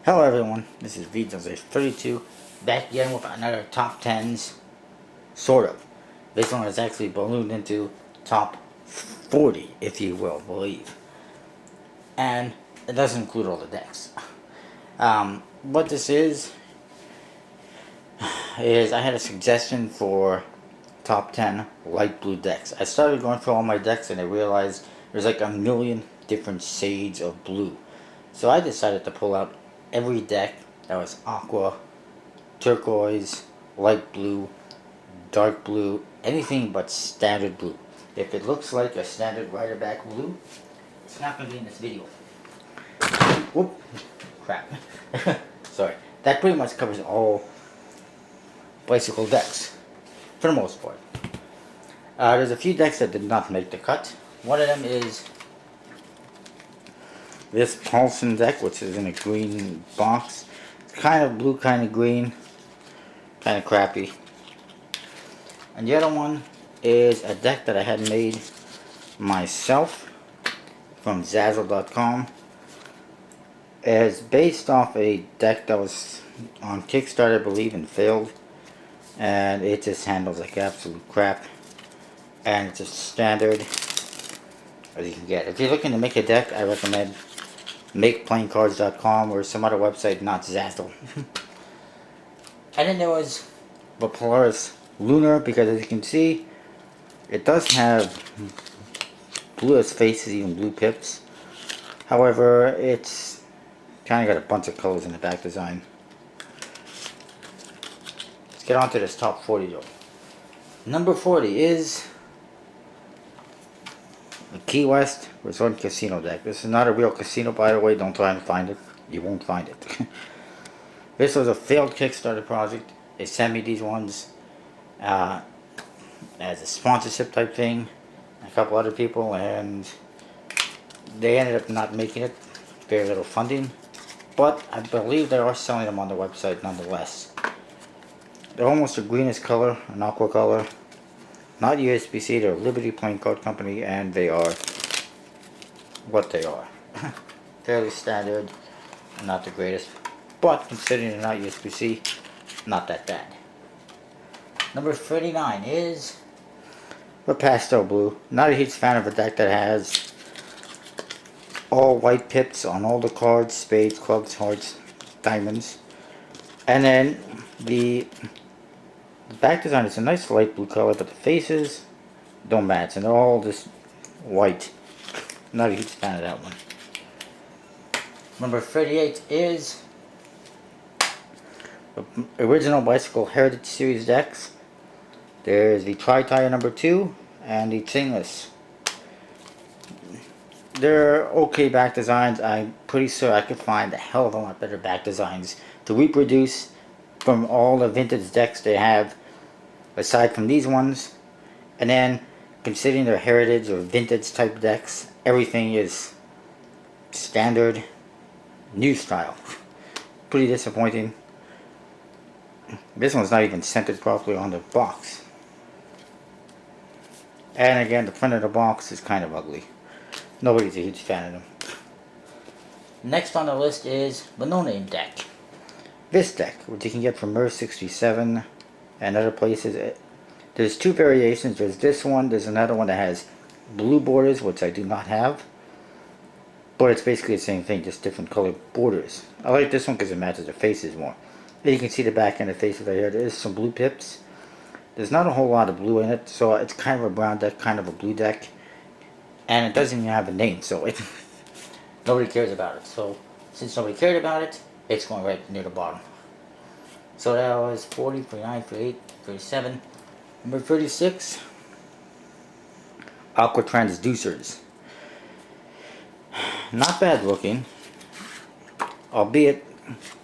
Hello everyone, this is VJose32, back again with another top 10s, sort of. This one is actually ballooned into top 40, if you will believe. And it doesn't include all the decks. What this is I had a suggestion for top 10 light blue decks. I started going through all my decks and I realized there's like a million different shades of blue. So I decided to pull out every deck that was aqua, turquoise, light blue, dark blue, anything but standard blue. If it looks like a standard rider back blue, it's not going to be in this video. Whoop, crap. Sorry. That pretty much covers all bicycle decks, for the most part. There's a few decks that did not make the cut. One of them is this Paulson deck, which is in a green box. It's kind of blue, kind of green, kind of crappy. And the other one is a deck that I had made myself from Zazzle.com. It's based off a deck that was on Kickstarter, I believe, and failed. And it just handles like absolute crap. And it's a standard as you can get. If you're looking to make a deck, I recommend MakePlayingCards.com or some other website, not Zazzle. And then there was the Polaris Lunar, because as you can see, it does have blue as faces, even blue pips. However, it's kind of got a bunch of colors in the back design. Let's get on to this top 40 though. Number 40 is the Key West Resort Casino deck. This is not a real casino, by the way. Don't try and find it. You won't find it. This was a failed Kickstarter project. They sent me these ones as a sponsorship type thing. A couple other people, and they ended up not making it. Very little funding. But I believe they are selling them on the website nonetheless. They're almost a greenish color, an aqua color. Not USBC, they're Liberty Playing Card Company, and they are what they are. Fairly standard, not the greatest, but considering they're not USBC, not that bad. Number 39 is the Pastel Blue. Not a huge fan of a deck that has all white pips on all the cards, spades, clubs, hearts, diamonds. And then the back design is a nice light blue color, but the faces don't match, and they're all just white. Not a huge fan of that one. Number 38 is the original Bicycle Heritage Series decks. There's the Tri-Tire number 2 and the Tingless. They're okay back designs. I'm pretty sure I could find a hell of a lot better back designs to reproduce from all the vintage decks they have, aside from these ones. And then, considering their heritage or vintage type decks, everything is standard, new style. Pretty disappointing. This one's not even centered properly on the box. And again, the front of the box is kind of ugly. Nobody's a huge fan of them. Next on the list is the No Name deck. This deck, which you can get from Merv67 and other places, there's two variations. There's this one, there's another one that has blue borders, which I do not have. But it's basically the same thing, just different colored borders. I like this one because it matches the faces more. And you can see the back end of the faces right here. There is some blue pips. There's not a whole lot of blue in it, so it's kind of a brown deck, kind of a blue deck. And it doesn't even have a name, so nobody cares about it. So since nobody cared about it, it's going right near the bottom. So that was 40, 49, 48, 37. Number 36, Aqua Transducers. Not bad looking, albeit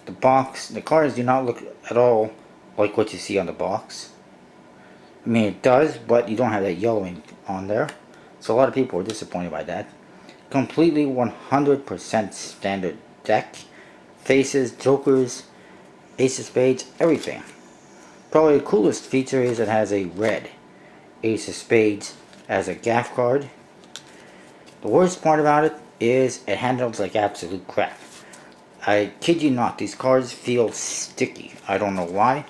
the cards do not look at all like what you see on the box. I mean, it does, but you don't have that yellowing on there. So a lot of people were disappointed by that. Completely 100% standard deck. Faces, jokers, ace of spades, everything. Probably the coolest feature is it has a red ace of spades as a gaff card. The worst part about it is it handles like absolute crap. I kid you not, these cards feel sticky. I don't know why.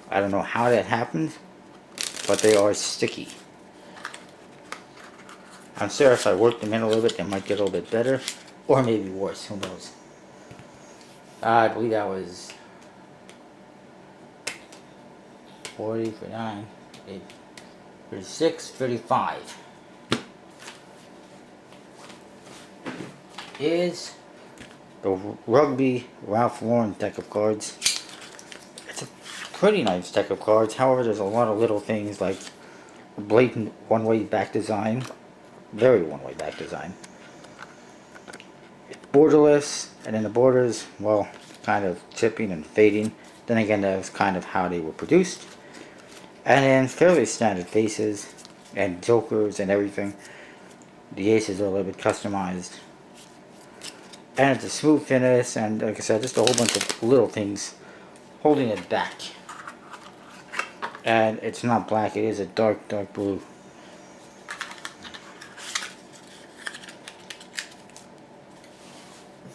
I don't know how that happens, but they are sticky. I'm sure if I work them in a little bit, they might get a little bit better, or maybe worse. Who knows? I believe that was 40, 49, 36, 35. Is the Rugby Ralph Lauren deck of cards. It's a pretty nice deck of cards. However, there's a lot of little things like blatant one-way back design. Very one-way back design. It's borderless, and then the borders, well, kind of chipping and fading. Then again, that was kind of how they were produced. And then fairly standard faces and jokers and everything. The aces are a little bit customized. And it's a smooth finish, and like I said, just a whole bunch of little things holding it back. And it's not black, it is a dark, dark blue.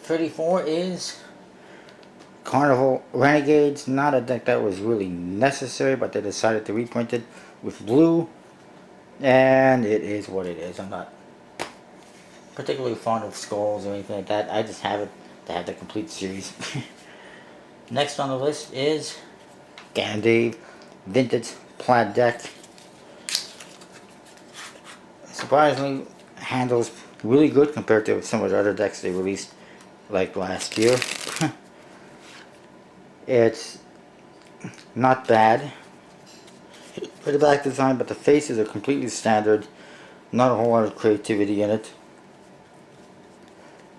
$34 is Carnival Renegades. Not a deck that was really necessary, but they decided to reprint it with blue. And it is what it is. I'm not particularly fond of skulls or anything like that. I just have it to have the complete series. Next on the list is Gan Dave Vintage Plaid deck. Surprisingly, handles really good compared to some of the other decks they released like last year. It's not bad for the back design, but the faces are completely standard. Not a whole lot of creativity in it.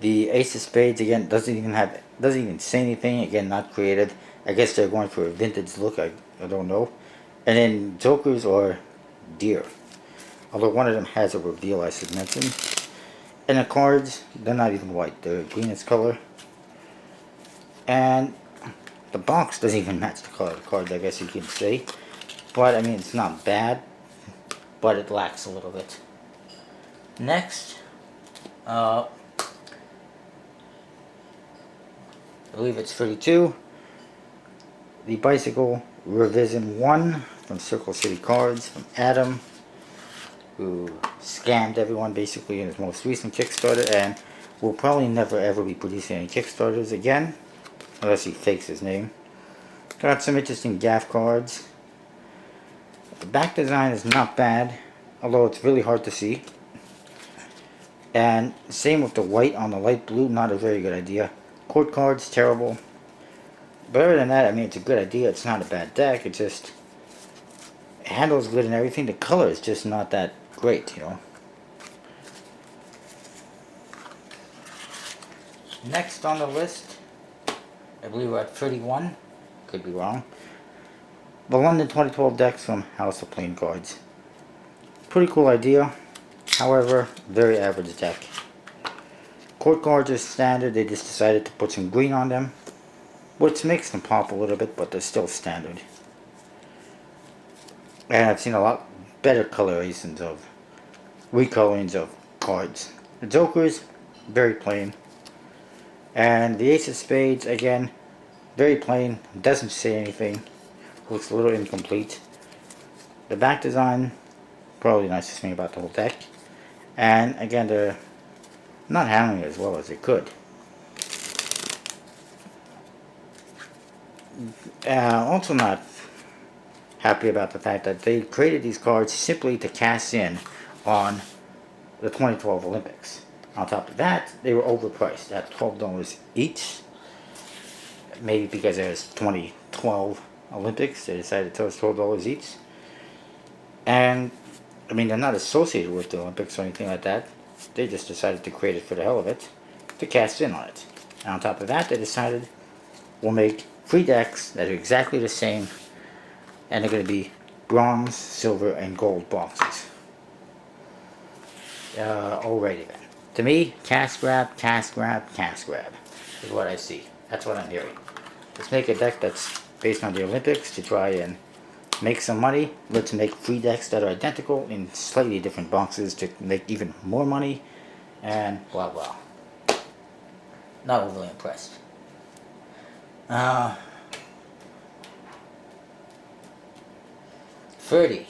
The Ace of Spades again doesn't even say anything. Again, not creative. I guess they're going for a vintage look. I don't know. And then Jokers or Deer. Although one of them has a reveal, I should mention. And the cards, they're not even white. They're greenish color. And the box doesn't even match the color of the cards, I guess you could say. But, I mean, it's not bad. But it lacks a little bit. Next, I believe it's 32. The Bicycle Revision 1 from Circle City Cards from Adam, who scammed everyone basically in his most recent Kickstarter and will probably never ever be producing any Kickstarters again unless he fakes his name. Got some interesting gaff cards. The back design is not bad, although it's really hard to see. And same with the white on the light blue, not a very good idea. Court cards, terrible. But other than that, I mean, it's a good idea. It's not a bad deck. It just handles good and everything. The color is just not that great, you know. Next on the list, I believe we're at 31. Could be wrong. The London 2012 decks from House of Playing Cards. Pretty cool idea. However, very average deck. Court cards are standard. They just decided to put some green on them, which makes them pop a little bit, but they're still standard. And I've seen a lot better colorations of recolorings of cards. The Jokers, very plain. And the Ace of Spades, again, very plain. Doesn't say anything. Looks a little incomplete. The back design, probably the nicest thing about the whole deck. And again, they're not handling it as well as they could. Also not happy about the fact that they created these cards simply to cash in on the 2012 Olympics. On top of that, they were overpriced at $12 each. Maybe because it was 2012 Olympics, they decided to tell us $12 each. And, I mean, they're not associated with the Olympics or anything like that. They just decided to create it for the hell of it, to cash in on it. And on top of that, they decided we'll make free decks that are exactly the same, and they're going to be bronze, silver, and gold boxes. Alrighty then. To me, cash grab, cash grab, cash grab is what I see. That's what I'm hearing. Let's make a deck that's based on the Olympics to try and make some money. Let's make free decks that are identical in slightly different boxes to make even more money. And blah blah. Not overly impressed. Uh, 30.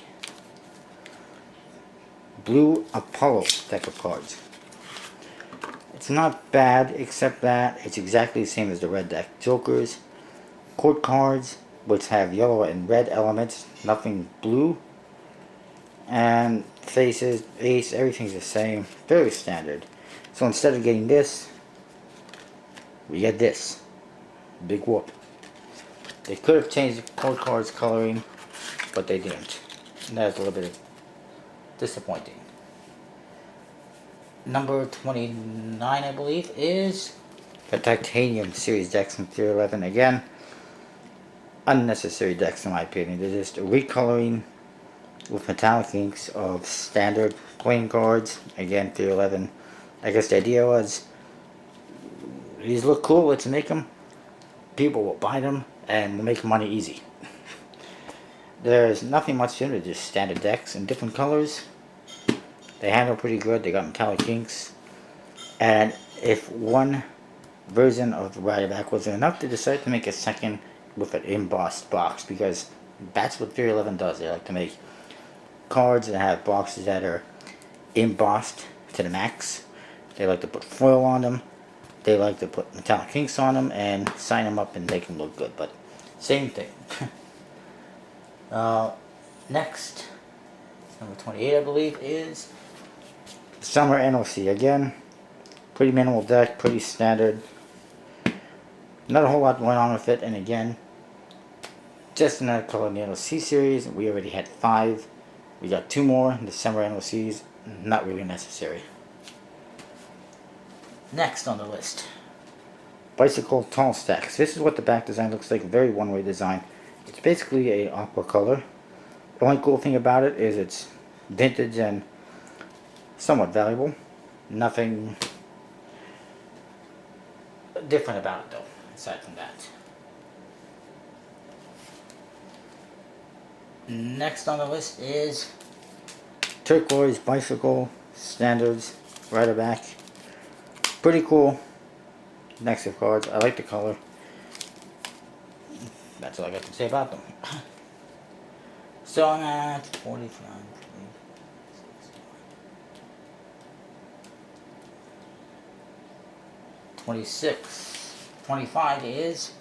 Blue Apollo deck of cards. It's not bad, except that it's exactly the same as the red deck. Jokers, court cards, which have yellow and red elements, nothing blue. And faces, ace, everything's the same. Very standard. So instead of getting this, we get this. Big whoop. They could have changed the court cards coloring, but they didn't. And that's a little bit disappointing. Number 29, I believe, is the Titanium Series decks from Tier 11. Again, unnecessary decks in my opinion. They're just recoloring with metallic inks of standard playing cards. Again, Tier 11. I guess the idea was, these look cool, let's make them. People will buy them, and we'll make money easy. There's nothing much to it, just standard decks in different colors. They handle pretty good, they got metallic inks. And if one version of the Rider Back wasn't enough, they decided to make a second with an embossed box, because that's what Tier 11 does. They like to make cards that have boxes that are embossed to the max. They like to put foil on them. They like to put metallic inks on them and sign them up and make them look good. But same thing. Next, number 28, I believe, is Summer NOC. Again, pretty minimal deck, pretty standard. Not a whole lot going on with it. And again, just another color in the NOC series. We already had 5. We got 2 more in the Summer NOCs. Not really necessary. Next on the list, Bicycle Tall Stacks. This is what the back design looks like. Very one-way design. It's basically a aqua color. The only cool thing about it is it's vintage and somewhat valuable. Nothing different about it though, aside from that. Next on the list is Turquoise Bicycle Standards Rider Back. Pretty cool. Next of cards. I like the color. That's all I got to say about them. So I'm at 45. 26. 25 is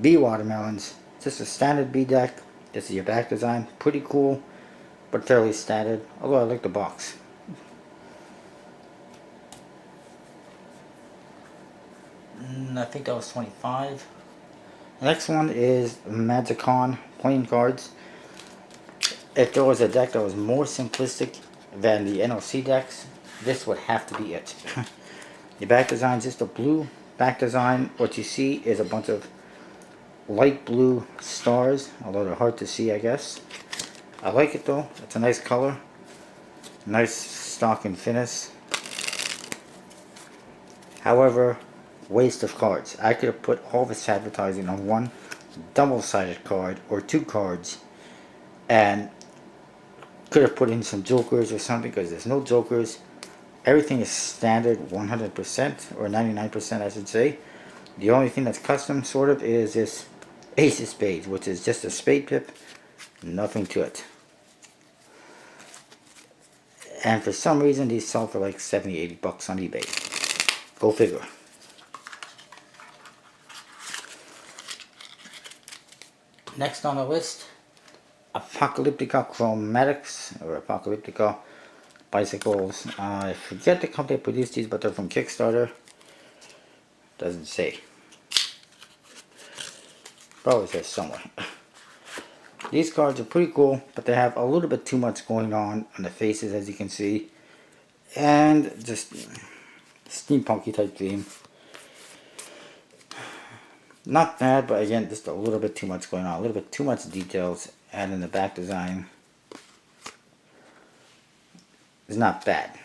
B Watermelons. Just a standard B deck. This is your back design. Pretty cool, but fairly standard. Although I like the box. I think that was 25. The next one is Magicon playing cards. If there was a deck that was more simplistic than the NOC decks, this would have to be it. The back design is just a blue back design. What you see is a bunch of light blue stars, although they're hard to see, I guess. I like it though. It's a nice color. Nice stock and finish. However, waste of cards. I could have put all this advertising on one double-sided card or 2 cards, and could have put in some jokers or something, because there's no jokers. Everything is standard 100% or 99% I should say. The only thing that's custom sort of is this Ace of Spades, which is just a spade pip, nothing to it. And for some reason these sell for like 70-80 bucks on eBay. Go figure. Next on the list, Apocalyptica Chromatics, or Apocalyptica Bicycles. I forget the company that produced these, but they're from Kickstarter. Doesn't say. Probably says somewhere. These cards are pretty cool, but they have a little bit too much going on the faces, as you can see. And just steampunky type theme. Not bad, but again, just a little bit too much going on. A little bit too much details. And in the back design is not bad.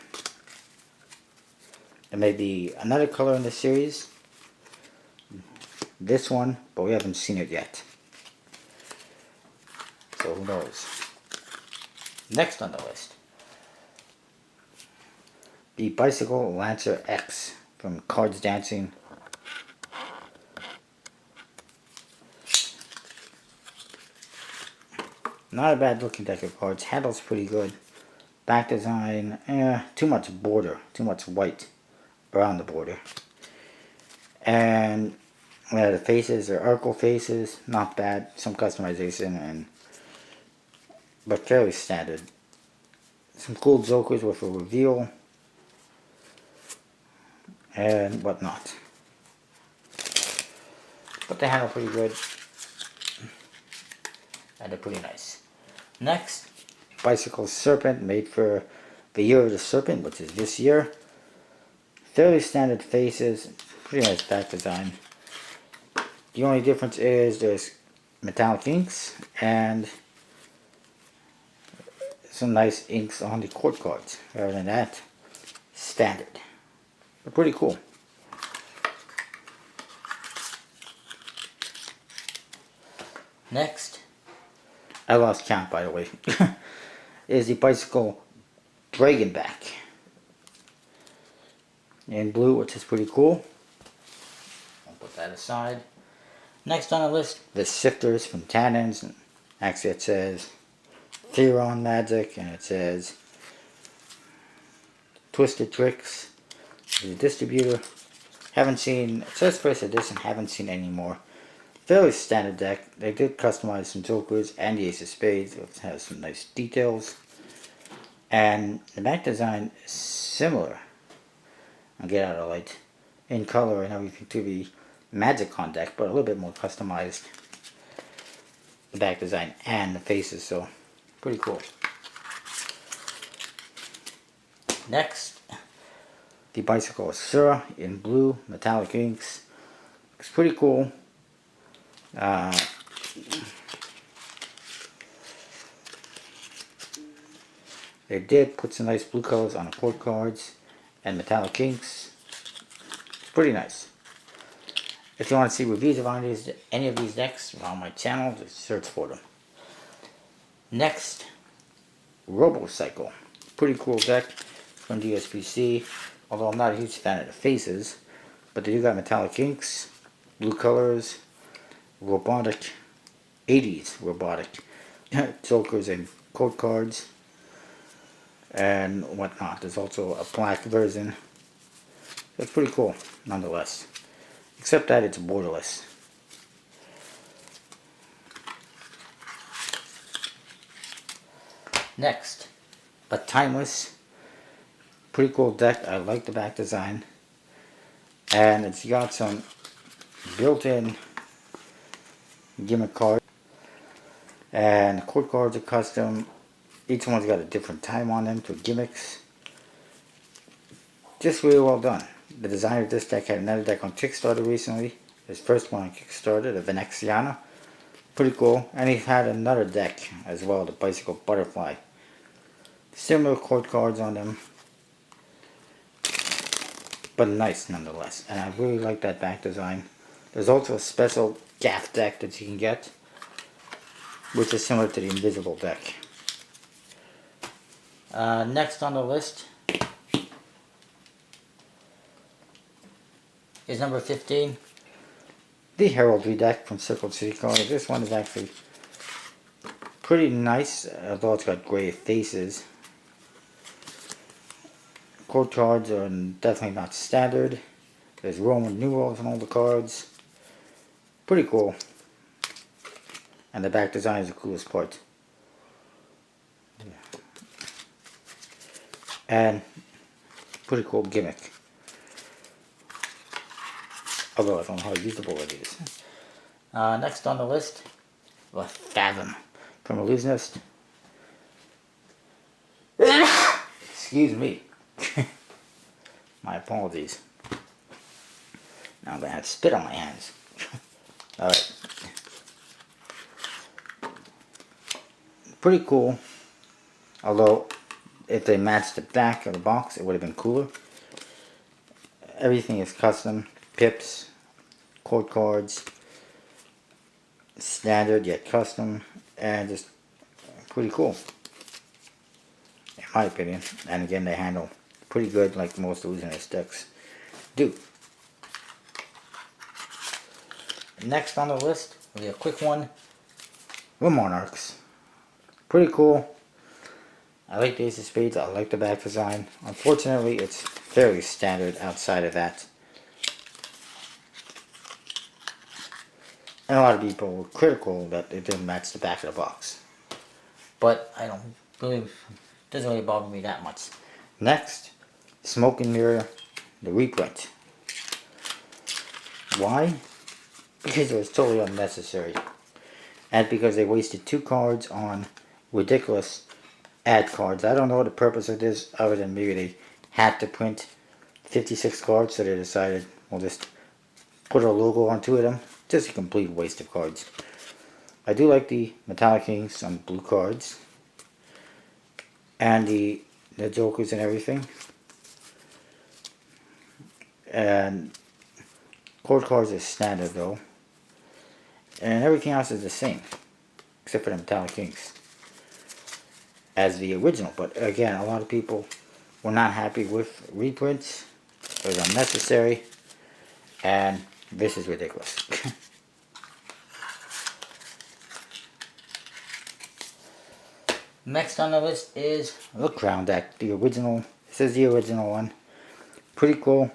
There may be another color in the series. This one, but we haven't seen it yet. So who knows. Next on the list, the Bicycle Lancer X from Cards Dancing. Not a bad looking deck of cards. Handles pretty good. Back design, too much border, too much white around the border. And the faces are Urkel faces, not bad. Some customization, but fairly standard. Some cool jokers with a reveal and whatnot. But they handle pretty good. And they're pretty nice. Next, Bicycle Serpent, made for the Year of the Serpent, which is this year. Fairly standard faces, pretty nice back design. The only difference is there's metallic inks and some nice inks on the court cards. Other than that, standard. But pretty cool. Next, I lost count by the way, is the Bicycle Dragonback in blue, which is pretty cool. I'll put that aside. Next on the list, the Sifters from Tannins. And actually it says Theron Magic, and it says Twisted Tricks. The distributor. Haven't seen, it says first edition, haven't seen any more. Fairly standard deck. They did customize some jokers and the Ace of Spades, which has some nice details. And the back design is similar, I'll get out of light, in color and everything to the Magicon deck, but a little bit more customized. The back design and the faces, so pretty cool. Next, the Bicycle Asura in blue, metallic inks. Looks pretty cool. They did put some nice blue colors on the court cards and metallic inks. It's pretty nice. If you want to see reviews of any of these decks on my channel, just search for them. Next, Robocycle. Pretty cool deck from DSPC. Although I'm not a huge fan of the faces, but they do got metallic inks, blue colors, robotic, 80s robotic jokers and code cards and whatnot. There's also a black version. It's pretty cool nonetheless, except that it's borderless. Next, a Timeless, pretty cool deck. I like the back design, and it's got some built-in gimmick cards, and the court cards are custom. Each one's got a different time on them for gimmicks. Just really well done. The designer of this deck had another deck on Kickstarter recently. His first one on Kickstarter, the Venexiana. Pretty cool. And he had another deck as well, the Bicycle Butterfly. Similar court cards on them, but nice nonetheless. And I really like that back design. There's also a special gaff deck that you can get, which is similar to the Invisible deck. Next on the list is number 15, the Heraldry deck from Circle City Cards. This one is actually pretty nice, although it's got gray faces. Court cards are definitely not standard. There's Roman numerals on all the cards. Pretty cool. And the back design is the coolest part. And pretty cool gimmick. Although I don't know how usable it is. Next on the list, Fathom from Illusionist. Excuse me. My apologies. Now I'm going to have spit on my hands. Alright. Pretty cool. Although, if they matched the back of the box, it would have been cooler. Everything is custom. Pips, court cards, standard yet custom, and just pretty cool. In my opinion. And again, they handle pretty good like most Illusionist decks do. Next on the list, we have a quick one. The Monarchs. Pretty cool. I like the Ace of Spades. I like the back design. Unfortunately, it's fairly standard outside of that. And a lot of people were critical that it didn't match the back of the box. But I don't believe, it doesn't really bother me that much. Next, Smoke and Mirror, the reprint. Why? Because it was totally unnecessary. And because they wasted 2 cards on ridiculous ad cards. I don't know the purpose of this other than maybe they had to print 56 cards, so they decided we'll just put a logo on 2 of them. Just a complete waste of cards. I do like the Metallic Inks on blue cards. And the Jokers and everything. And code cards are standard though. And everything else is the same. Except for the Metallic Inks. As the original. But again, a lot of people were not happy with reprints. It was unnecessary. And this is ridiculous. Next on the list is the Crown deck. The original. This is the original one. Pretty cool.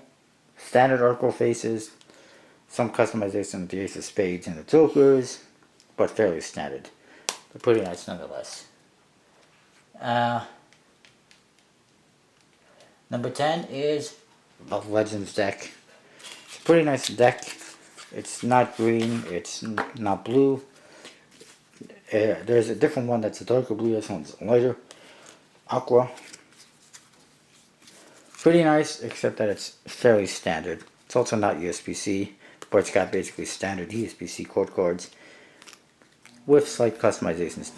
Standard Oracle faces. Some customization of the Ace of Spades and the Jokers. But fairly standard. But pretty nice nonetheless. Number 10 is the Legends deck. It's a pretty nice deck. It's not green. It's not blue. There's a different one that's a darker blue. This one's lighter. Aqua. Pretty nice, except that it's fairly standard. It's also not USB-C, but it's got basically standard USB-C code cards with slight customizations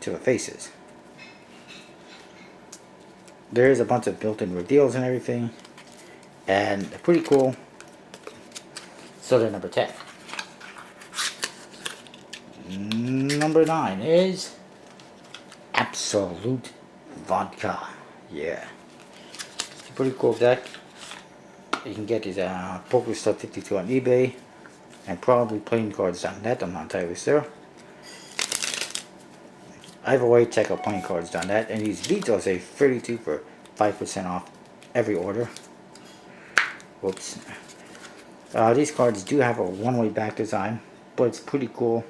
to the faces. There's a bunch of built-in reveals and everything, and they're pretty cool. So they're number 10. Number 9 is Absolute Vodka. Yeah. It's a pretty cool deck. You can get these PokerStars52 on eBay and probably playingcards.net. I'm not entirely sure. Either way, check out playingcards.net. And these Vito say 32 for 5% off every order. Whoops. These cards do have a one-way back design, but it's pretty cool.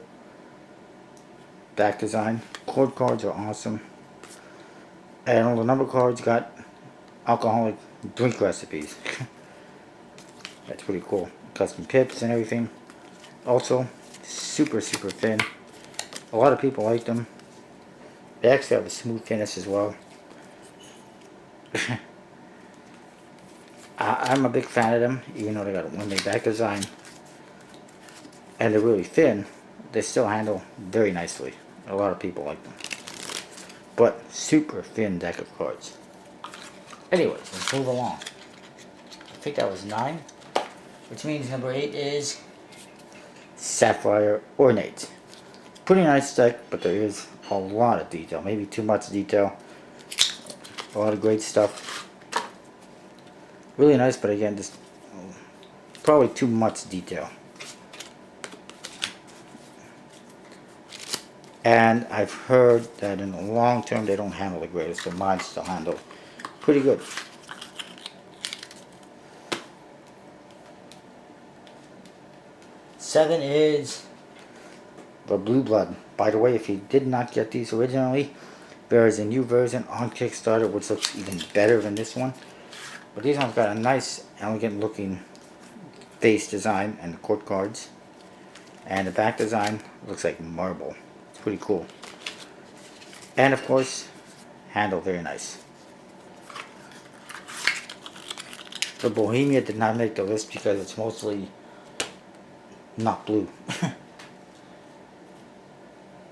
Back design. Chord cards are awesome. And all the number cards got alcoholic drink recipes. That's pretty cool. Custom pips and everything. Also, super thin. A lot of people like them. They actually have a smooth finish as well. I'm a big fan of them, even though they got a one-way back design. And they're really thin. They still handle very nicely. A lot of people like them. But super thin deck of cards. Anyways, let's move along. I think that was 9. Which means number 8 is Sapphire Ornate. Pretty nice deck, but there is a lot of detail. Maybe too much detail. A lot of great stuff. Really nice, but again, just probably too much detail. And I've heard that in the long term they don't handle the greatest, but mine still handle pretty good. Seven is the Blue Blood. By the way, if you did not get these originally, there is a new version on Kickstarter which looks even better than this one. But these ones got a nice, elegant looking face design and the court cards. And the back design looks like marble. It's pretty cool. And of course, handle very nice. The Bohemia did not make the list because it's mostly not blue.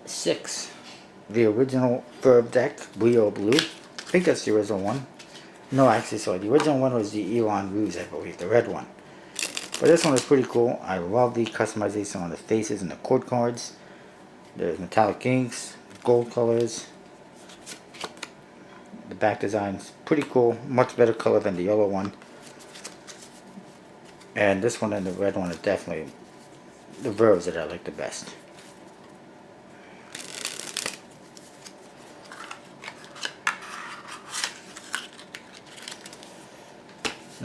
6. The original Verb deck, Brio Blue. I think that's the original one. No, actually, sorry. The original one was the Elon Ruse, I believe, the red one. But this one is pretty cool. I love the customization on the faces and the court cards. There's metallic inks, gold colors. The back design is pretty cool. Much better color than the yellow one. And this one and the red one are definitely the verbs that I like the best.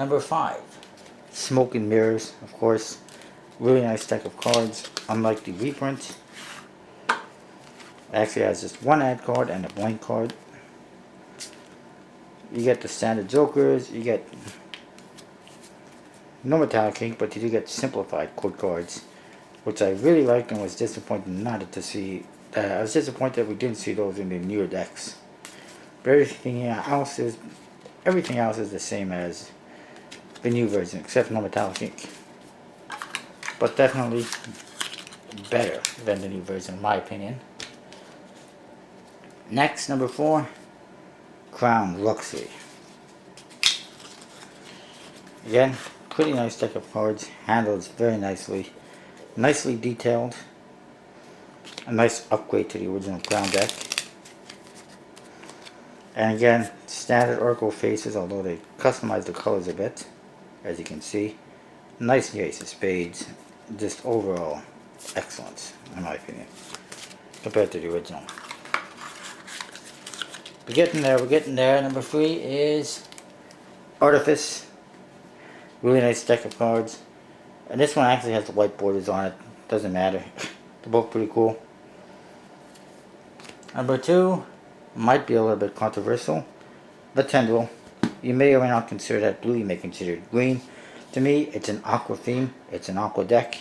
Number 5, Smoke and Mirrors, of course. Really nice deck of cards, unlike the reprint. It actually has just one ad card and a blank card. You get the standard jokers, you get no metallic ink, but you do get simplified code cards, which I really liked and was disappointed not to see. I was disappointed we didn't see those in the newer decks. But everything else is the same as the new version, except no metallic ink. But definitely better than the new version, in my opinion. Next, number 4, Crown Luxury. Again, pretty nice deck of cards, handles very nicely, nicely detailed. A nice upgrade to the original Crown deck. And again, standard Oracle faces, although they customized the colors a bit, as you can see. Nice Ace of Spades, just overall excellence, in my opinion, compared to the original. We're getting there. Number 3 is Artifice. Really nice deck of cards. And this one actually has the white borders on it. Doesn't matter. They're both pretty cool. Number 2 might be a little bit controversial. The Tendril. You may or may not consider that blue. You may consider it green. To me, it's an aqua theme. It's an aqua deck.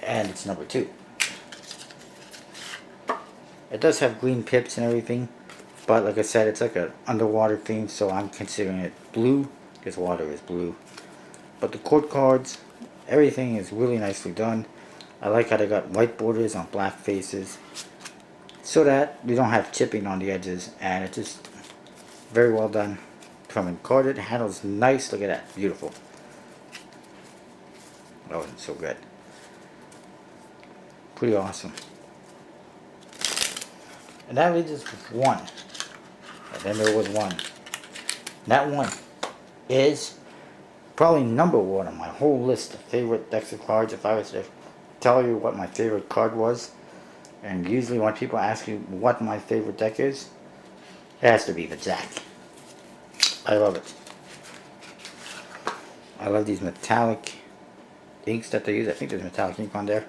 And it's number 2. It does have green pips and everything. But like I said, it's like an underwater theme. So I'm considering it blue. Because water is blue. But the court cards, everything is really nicely done. I like how they got white borders on black faces, so that we don't have chipping on the edges, and it's just very well done. From encarded, handles nice. Look at that, beautiful. That wasn't so good. Pretty awesome. And that leaves us with 1. And then there was 1. That one is probably number 1 on my whole list of favorite decks of cards. If I was to tell you what my favorite card was, and usually when people ask you what my favorite deck is, it has to be the Jack. I love it. I love these metallic inks that they use. I think there's metallic ink on there.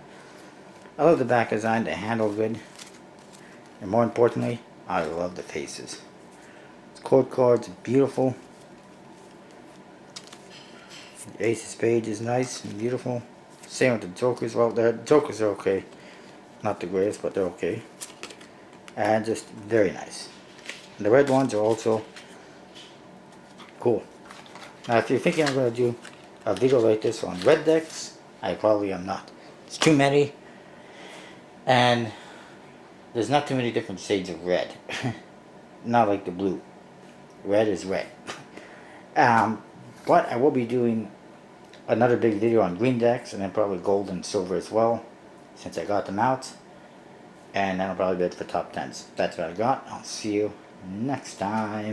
I love the back design, the handle good. And more importantly, I love the faces. It's court cards, beautiful. The Ace of Spades is nice and beautiful. Same with the Jokers. Well, the Jokers are okay. Not the greatest, but they're okay. And just very nice. And the red ones are also cool. Now, if you're thinking I'm going to do a video like this on red decks, I probably am not. It's too many. And there's not too many different shades of red. Not like the blue. Red is red. But I will be doing another big video on green decks, and then probably gold and silver as well, since I got them out. And that'll probably be it for top 10s. That's what I got. I'll see you next time.